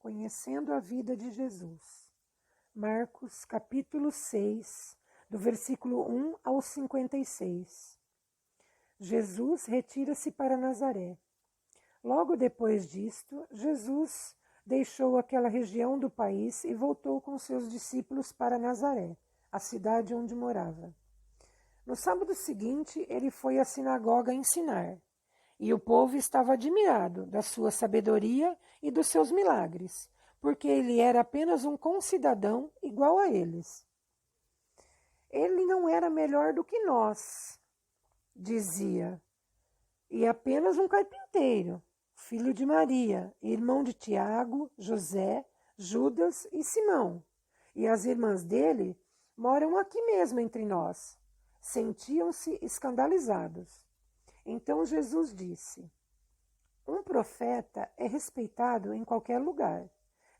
Conhecendo a vida de Jesus. Marcos, capítulo 6, do versículo 1 ao 56. Jesus retira-se para Nazaré. Logo depois disto, Jesus deixou aquela região do país e voltou com seus discípulos para Nazaré, a cidade onde morava. No sábado seguinte, ele foi à sinagoga ensinar, e o povo estava admirado da sua sabedoria e dos seus milagres, porque ele era apenas um concidadão igual a eles. Ele não era melhor do que nós, dizia, e apenas um carpinteiro, filho de Maria, irmão de Tiago, José, Judas e Simão. E as irmãs dele moram aqui mesmo entre nós. Sentiam-se escandalizados. Então Jesus disse: um profeta é respeitado em qualquer lugar,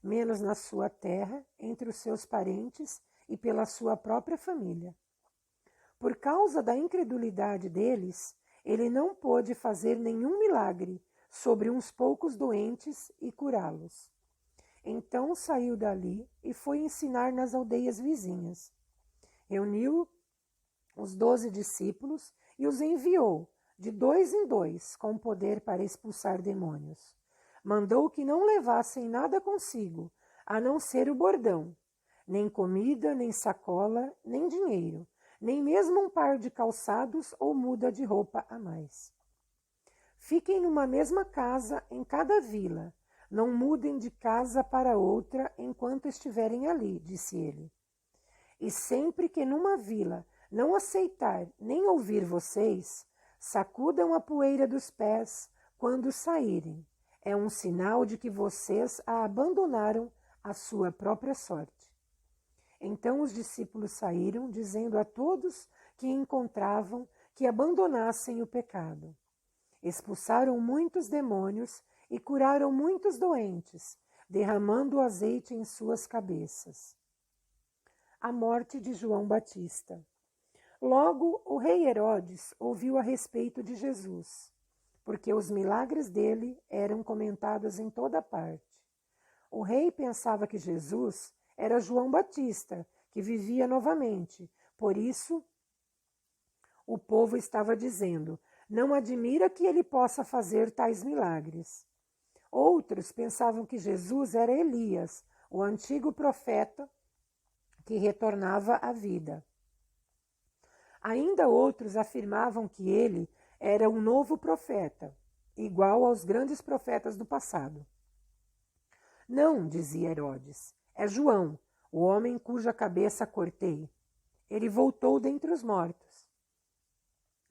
menos na sua terra, entre os seus parentes e pela sua própria família. Por causa da incredulidade deles, ele não pôde fazer nenhum milagre sobre uns poucos doentes e curá-los. Então saiu dali e foi ensinar nas aldeias vizinhas. Reuniu os 12 discípulos e os enviou, de 2 em 2, com poder para expulsar demônios. Mandou que não levassem nada consigo, a não ser o bordão, nem comida, nem sacola, nem dinheiro, nem mesmo um par de calçados ou muda de roupa a mais. Fiquem numa mesma casa em cada vila, não mudem de casa para outra enquanto estiverem ali, disse ele. E sempre que numa vila não aceitar nem ouvir vocês, sacudam a poeira dos pés quando saírem. É um sinal de que vocês a abandonaram à sua própria sorte. Então os discípulos saíram, dizendo a todos que encontravam que abandonassem o pecado. Expulsaram muitos demônios e curaram muitos doentes, derramando azeite em suas cabeças. A morte de João Batista. Logo, o rei Herodes ouviu a respeito de Jesus, porque os milagres dele eram comentados em toda parte. O rei pensava que Jesus era João Batista, que vivia novamente. Por isso, o povo estava dizendo: não admira que ele possa fazer tais milagres. Outros pensavam que Jesus era Elias, o antigo profeta que retornava à vida. Ainda outros afirmavam que ele era um novo profeta, igual aos grandes profetas do passado. Não, dizia Herodes, é João, o homem cuja cabeça cortei. Ele voltou dentre os mortos.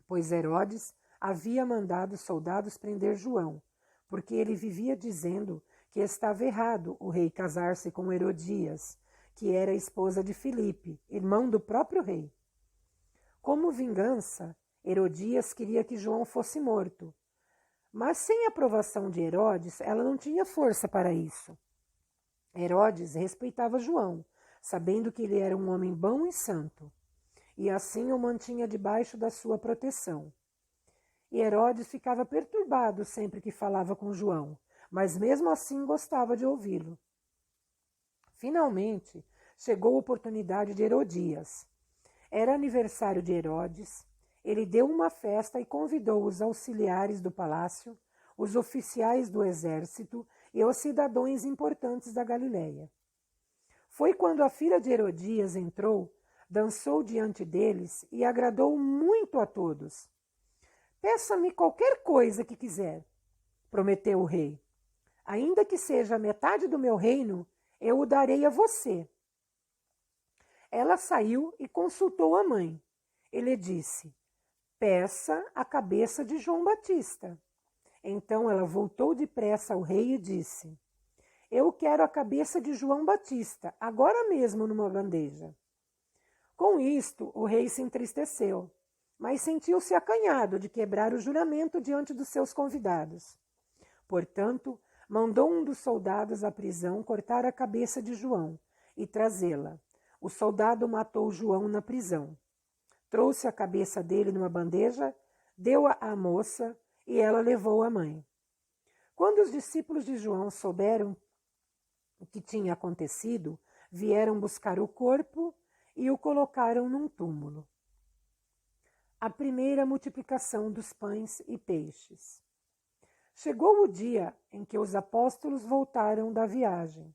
Pois Herodes havia mandado soldados prender João, porque ele vivia dizendo que estava errado o rei casar-se com Herodias, que era esposa de Filipe, irmão do próprio rei. Como vingança, Herodias queria que João fosse morto, mas sem a aprovação de Herodes, ela não tinha força para isso. Herodes respeitava João, sabendo que ele era um homem bom e santo, e assim o mantinha debaixo da sua proteção. E Herodes ficava perturbado sempre que falava com João, mas mesmo assim gostava de ouvi-lo. Finalmente, chegou a oportunidade de Herodias. Era aniversário de Herodes, ele deu uma festa e convidou os auxiliares do palácio, os oficiais do exército e os cidadãos importantes da Galileia. Foi quando a filha de Herodias entrou, dançou diante deles e agradou muito a todos. Peça-me qualquer coisa que quiser, prometeu o rei. Ainda que seja metade do meu reino, eu o darei a você. Ela saiu e consultou a mãe. Ele disse: peça a cabeça de João Batista. Então ela voltou depressa ao rei e disse: eu quero a cabeça de João Batista, agora mesmo numa bandeja. Com isto, o rei se entristeceu, mas sentiu-se acanhado de quebrar o juramento diante dos seus convidados. Portanto, mandou um dos soldados à prisão cortar a cabeça de João e trazê-la. O soldado matou João na prisão. Trouxe a cabeça dele numa bandeja, deu-a à moça e ela levou a mãe. Quando os discípulos de João souberam o que tinha acontecido, vieram buscar o corpo e o colocaram num túmulo. A primeira multiplicação dos pães e peixes. Chegou o dia em que os apóstolos voltaram da viagem.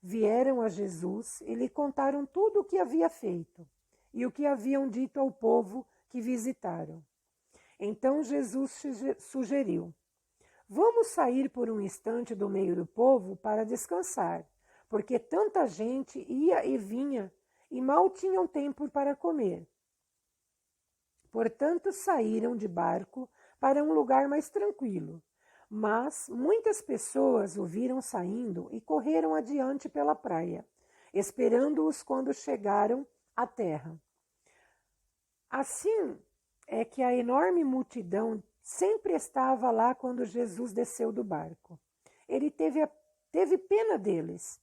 Vieram a Jesus e lhe contaram tudo o que havia feito e o que haviam dito ao povo que visitaram. Então Jesus sugeriu: vamos sair por um instante do meio do povo para descansar, porque tanta gente ia e vinha e mal tinham tempo para comer. Portanto, saíram de barco para um lugar mais tranquilo. Mas muitas pessoas o viram saindo e correram adiante pela praia, esperando-os quando chegaram à terra. Assim é que a enorme multidão sempre estava lá quando Jesus desceu do barco. Ele teve pena deles,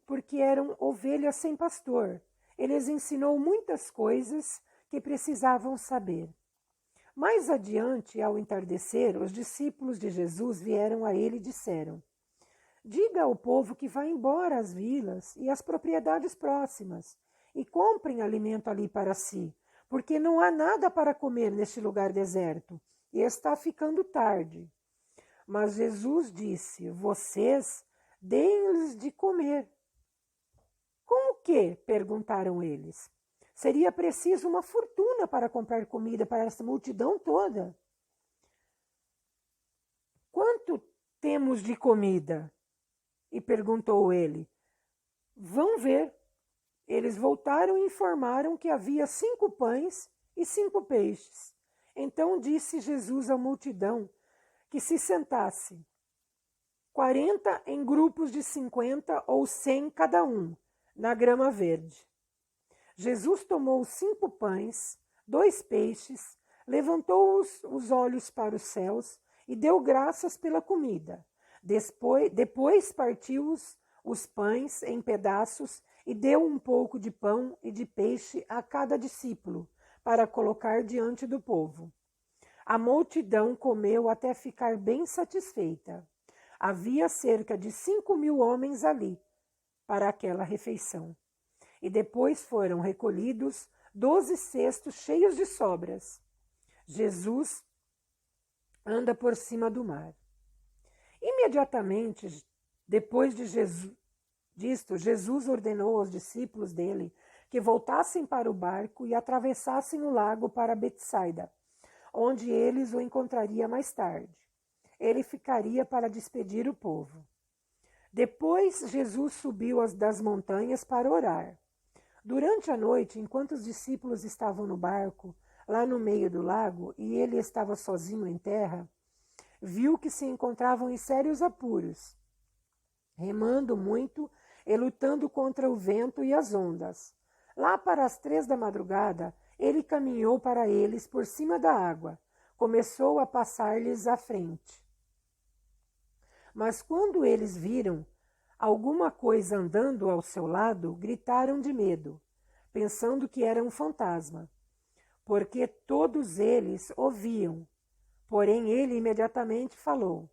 porque eram ovelhas sem pastor. Ele lhes ensinou muitas coisas que precisavam saber. Mais adiante, ao entardecer, os discípulos de Jesus vieram a ele e disseram: diga ao povo que vá embora às vilas e às propriedades próximas e comprem alimento ali para si, porque não há nada para comer neste lugar deserto e está ficando tarde. Mas Jesus disse: vocês deem-lhes de comer. Com o quê? Perguntaram eles. Seria preciso uma fortuna para comprar comida para essa multidão toda. Quanto temos de comida? E perguntou ele. Vão ver. Eles voltaram e informaram que havia 5 pães e 5 peixes. Então disse Jesus à multidão que se sentasse, 40 em grupos de 50 ou 100 cada um, na grama verde. Jesus tomou 5 pães, 2 peixes, levantou os olhos para os céus e deu graças pela comida. Depois partiu os pães em pedaços e deu um pouco de pão e de peixe a cada discípulo, para colocar diante do povo. A multidão comeu até ficar bem satisfeita. Havia cerca de 5.000 homens ali para aquela refeição. E depois foram recolhidos 12 cestos cheios de sobras. Jesus anda por cima do mar. Imediatamente, depois disto, Jesus ordenou aos discípulos dele que voltassem para o barco e atravessassem o lago para Betsaida, onde eles o encontrariam mais tarde. Ele ficaria para despedir o povo. Depois, Jesus subiu das montanhas para orar. Durante a noite, enquanto os discípulos estavam no barco, lá no meio do lago, e ele estava sozinho em terra, viu que se encontravam em sérios apuros, remando muito e lutando contra o vento e as ondas. Lá para as 3 da madrugada, ele caminhou para eles por cima da água, começou a passar-lhes à frente. Mas quando eles viram alguma coisa andando ao seu lado, gritaram de medo, pensando que era um fantasma, porque todos eles o viam. Porém, ele imediatamente falou: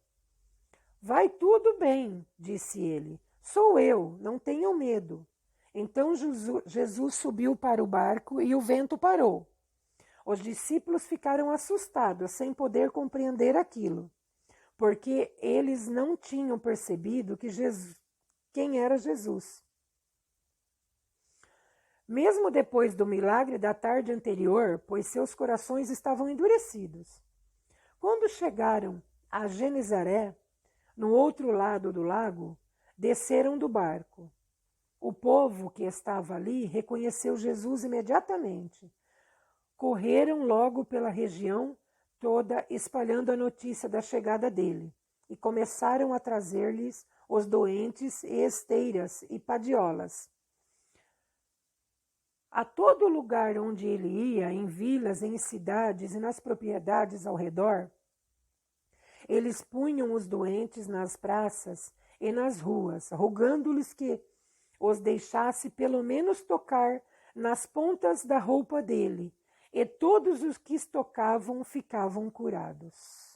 vai tudo bem, disse ele. Sou eu, não tenham medo. Então Jesus subiu para o barco e o vento parou. Os discípulos ficaram assustados, sem poder compreender aquilo, porque eles não tinham percebido quem era Jesus. Mesmo depois do milagre da tarde anterior, pois seus corações estavam endurecidos. Quando chegaram a Genezaré, no outro lado do lago, desceram do barco. O povo que estava ali reconheceu Jesus imediatamente. Correram logo pela região toda, espalhando a notícia da chegada dele, e começaram a trazer-lhes os doentes e esteiras e padiolas. A todo lugar onde ele ia, em vilas, em cidades e nas propriedades ao redor, eles punham os doentes nas praças e nas ruas, rogando-lhes que os deixasse pelo menos tocar nas pontas da roupa dele, e todos os que tocavam ficavam curados.